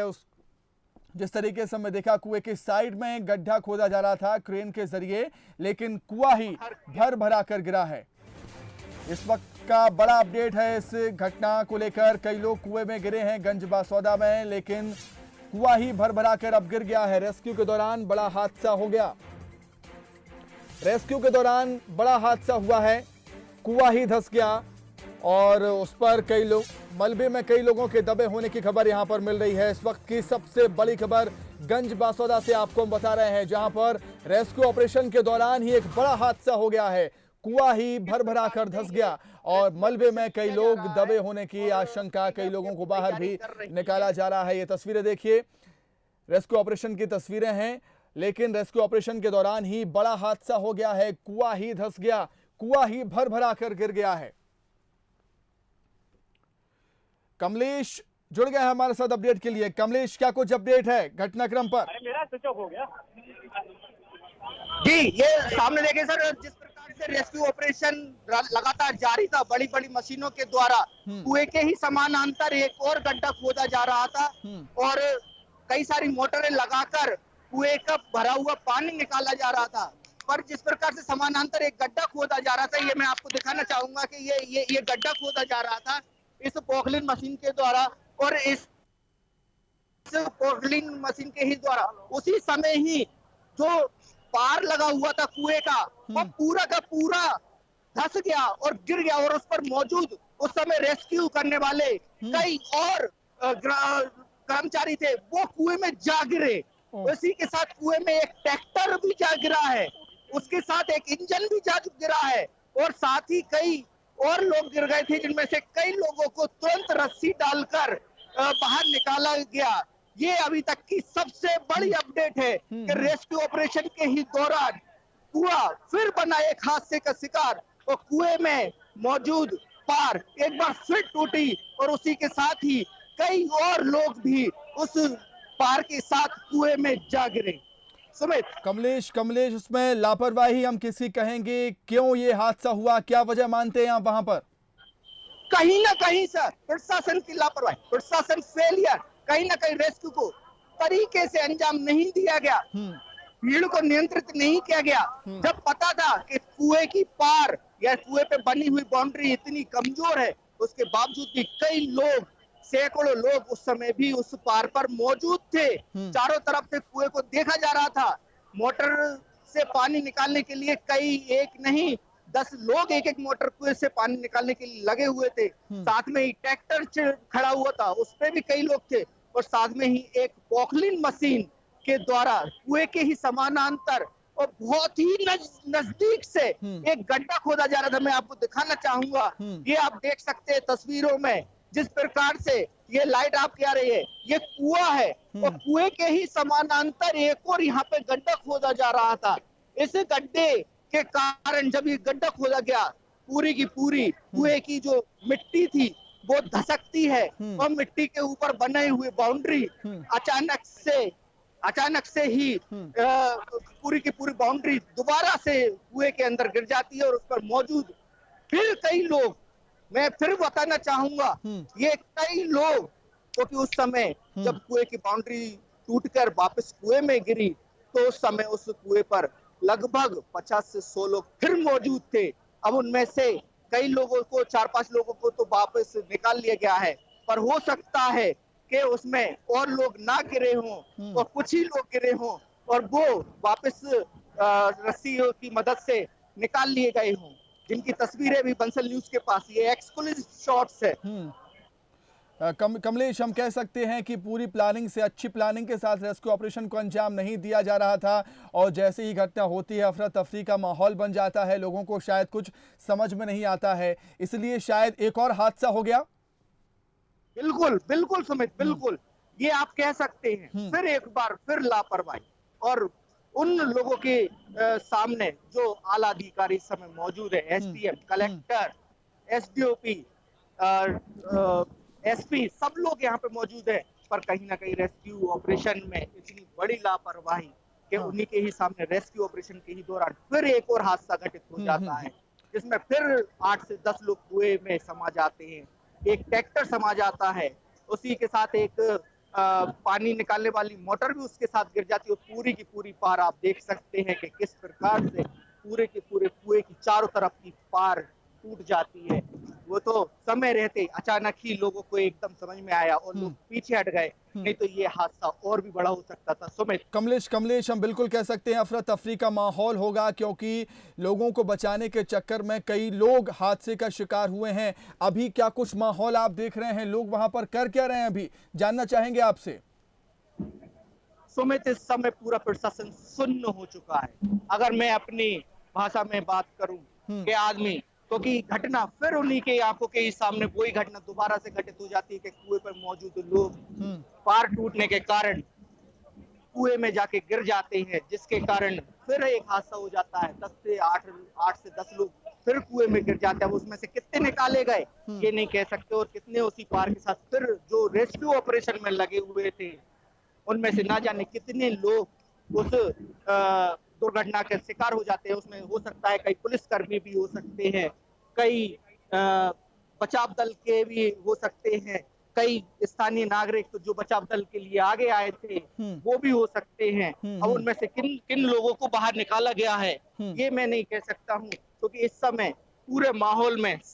उस जिस तरीके से हमने देखा कुएं के साइड में गड्ढा खोदा जा रहा था क्रेन के जरिए, लेकिन कुआं ही भर भरा कर गिरा है। इस वक्त का बड़ा अपडेट है इस घटना को लेकर। कई लोग कुएं में गिरे हैं गंज बासौदा में, लेकिन कुआं ही भर भरा कर अब गिर गया है। रेस्क्यू के दौरान बड़ा हादसा हो गया। रेस्क्यू के दौरान बड़ा हादसा हुआ है, कुआं ही धंस गया और उस पर कई लोग मलबे में कई लोगों के दबे होने की खबर यहां पर मिल रही है। इस वक्त की सबसे बड़ी खबर गंज बासौदा से आपको हम बता रहे हैं, जहां पर रेस्क्यू ऑपरेशन के दौरान ही एक बड़ा हादसा हो गया है। कुआं ही भर भरा कर धंस गया और मलबे में कई लोग दबे होने की आशंका, कई लोगों को बाहर भी निकाला जा रहा है। ये तस्वीरें देखिए, रेस्क्यू ऑपरेशन की तस्वीरें हैं, लेकिन रेस्क्यू ऑपरेशन के दौरान ही बड़ा हादसा हो गया है। कुआं ही धंस गया, कुआं ही भर भरा कर गिर गया है। कमलेश जुड़ गए हैं हमारे साथ अपडेट के लिए। कमलेश, क्या कुछ अपडेट है घटनाक्रम पर? अरे मेरा स्विच ऑफ हो गया जी। ये सामने देखें सर, जिस प्रकार से रेस्क्यू ऑपरेशन लगातार जारी था, बड़ी बड़ी मशीनों के द्वारा कुएं के ही समानांतर एक और गड्ढा खोदा जा रहा था और कई सारी मोटरें लगाकर कुएं का भरा हुआ पानी निकाला जा रहा था। पर जिस प्रकार से समानांतर एक गड्ढा खोदा जा रहा था, ये मैं आपको दिखाना चाहूंगा कि ये गड्ढा खोदा जा रहा था इस पोकलिन मशीन के द्वारा, और इस पोकलिन मशीन के ही द्वारा उसी समय ही जो पार लगा हुआ था कुएं का, वो पूरा का पूरा धंस गया और गिर गया और उस पर मौजूद उस समय रेस्क्यू करने वाले कई और कर्मचारी थे, वो कुएं में जा गिरे। उसी के साथ कुएं में एक ट्रैक्टर भी जा गिरा है, उसके साथ एक इंजन भी जा गिरा है और साथ ही कई और लोग गिर गए थे, जिनमें से कई लोगों को तुरंत रस्सी डालकर बाहर निकाला गया। ये अभी तक की सबसे बड़ी अपडेट है कि रेस्क्यू ऑपरेशन के ही दौरान कुआं फिर बना एक हादसे का शिकार और कुएं में मौजूद पार एक बार फिर टूटी और उसी के साथ ही कई और लोग भी उस पार के साथ कुएं में जा गिरे। सुमित। कमलेश, उसमें लापरवाही हम किसी कहेंगे, क्यों ये हादसा हुआ, क्या वजह मानते हैं आप वहां पर? कहीं ना कहीं सर प्रशासन की लापरवाही, प्रशासन फेलियर, कहीं ना कहीं रेस्क्यू को तरीके से अंजाम नहीं दिया गया, भीड़ को नियंत्रित नहीं किया गया। जब पता था कि कुएं की पार या कुएं पे बनी हुई बाउंड्री इतनी कमजोर है, उसके बावजूद भी कई लोग, सैकड़ों लोग उस समय भी उस पार पर मौजूद थे। चारों तरफ से कुएं को देखा जा रहा था। मोटर से पानी निकालने के लिए कई, एक नहीं 10 लोग एक एक मोटर कुएं से पानी निकालने के लिए लगे हुए थे। साथ में ही ट्रैक्टर खड़ा हुआ था, उस पे भी कई लोग थे और साथ में ही एक पोकलिन मशीन के द्वारा कुएं के ही समानांतर और बहुत ही नजदीक से एक गड्ढा खोदा जा रहा था। मैं आपको दिखाना चाहूंगा, ये आप देख सकते हैं तस्वीरों में, जिस प्रकार से ये लाइट आपकी आ रही है, ये कुआं है और कुएं के ही समानांतर एक और यहाँ पे गड्ढा खोदा जा रहा था। इस गड्ढे के कारण जब ये गड्ढा खोदा गया, पूरी की पूरी कुएं की जो मिट्टी थी वो धसकती है और मिट्टी के ऊपर बने हुए बाउंड्री अचानक से ही पूरी की पूरी बाउंड्री दोबारा से कुएं के अंदर गिर जाती है और उस पर मौजूद फिर कई लोग, मैं फिर बताना चाहूंगा, ये कई लोग, क्योंकि उस समय जब कुएं की बाउंड्री टूटकर वापस कुएं में गिरी तो उस समय उस कुएं पर लगभग 50 से 100 लोग फिर मौजूद थे। अब उनमें से कई लोगों को, 4-5 लोगों को तो वापस निकाल लिया गया है, पर हो सकता है कि उसमें और लोग ना गिरे हों और कुछ ही लोग गिरे हों और वो वापस रस्सियों की मदद से निकाल लिए गए हों, जिनकी तस्वीरें भी बंसल न्यूज के पास, ये एक्सक्लूसिव शॉट्स है। कमलेश, हम कह सकते हैं कि पूरी प्लानिंग से, अच्छी प्लानिंग के साथ रेस्क्यू ऑपरेशन को अंजाम नहीं दिया जा रहा था और जैसे ही घटना होती है अफरा तफरी का माहौल बन जाता है, लोगों को शायद कुछ समझ में नहीं आता है, इसलिए शायद एक और हादसा हो गया। बिल्कुल सुमित, बिल्कुल ये आप कह सकते हैं। फिर एक बार फिर लापरवाही और उन लोगों के सामने जो आला अधिकारी इस समय मौजूद है, एसडीएम, कलेक्टर, एसडीओपी, एसपी, सब लोग यहाँ पे मौजूद है, पर कहीं ना कहीं रेस्क्यू ऑपरेशन में इतनी बड़ी लापरवाही कि उन्हीं के ही सामने रेस्क्यू ऑपरेशन के ही दौरान फिर एक और हादसा घटित हो जाता है, जिसमें फिर 8 से 10 लोग कुएं में समा जाते हैं, एक ट्रैक्टर समा जाता है, उसी के साथ एक पानी निकालने वाली मोटर भी उसके साथ गिर जाती है और पूरी की पूरी पार आप देख सकते हैं कि किस प्रकार से पूरे के पूरे कुएं की चारों तरफ की पार टूट जाती है। वो तो समय रहते अचानक ही लोगों को एकदम समझ में आया और लोग पीछे हट गए, नहीं तो ये हादसा और भी बड़ा हो सकता था। सुमित, कमलेश हम बिल्कुल कह सकते हैं अफरा तफरी का माहौल होगा, क्योंकि लोगों को बचाने के चक्कर में कई लोग हादसे का शिकार हुए हैं। अभी क्या कुछ माहौल आप देख रहे हैं, लोग वहां पर कर क्या रहे हैं, अभी जानना चाहेंगे आपसे। सुमित, इस समय पूरा प्रशासन सुन्न हो चुका है। अगर मैं अपनी भाषा में बात करूं कि आदमी, क्योंकि घटना फिर उन्हीं के आंखों के सामने वही घटना दोबारा से घटित हो जाती है कि कुएं पर मौजूद लोग पार टूटने के कारण कुएं में जाके गिर जाते हैं, जिसके कारण फिर एक हादसा हो जाता है। 8 से 10 लोग फिर कुएं में गिर जाते हैं। उसमें से कितने निकाले गए ये नहीं कह सकते, और कितने उसी पार के साथ फिर जो रेस्क्यू ऑपरेशन में लगे हुए थे उनमें से ना जाने कितने लोग उस दुर्घटना के शिकार हो जाते हैं। उसमें हो सकता है कई पुलिसकर्मी भी हो सकते हैं, कई बचाव दल के भी हो सकते हैं, कई स्थानीय नागरिक जो बचाव दल के लिए आगे आए थे वो भी हो सकते हैं। अब उनमें से किन किन लोगों को बाहर निकाला गया है ये मैं नहीं कह सकता हूँ, क्योंकि इस समय पूरे माहौल में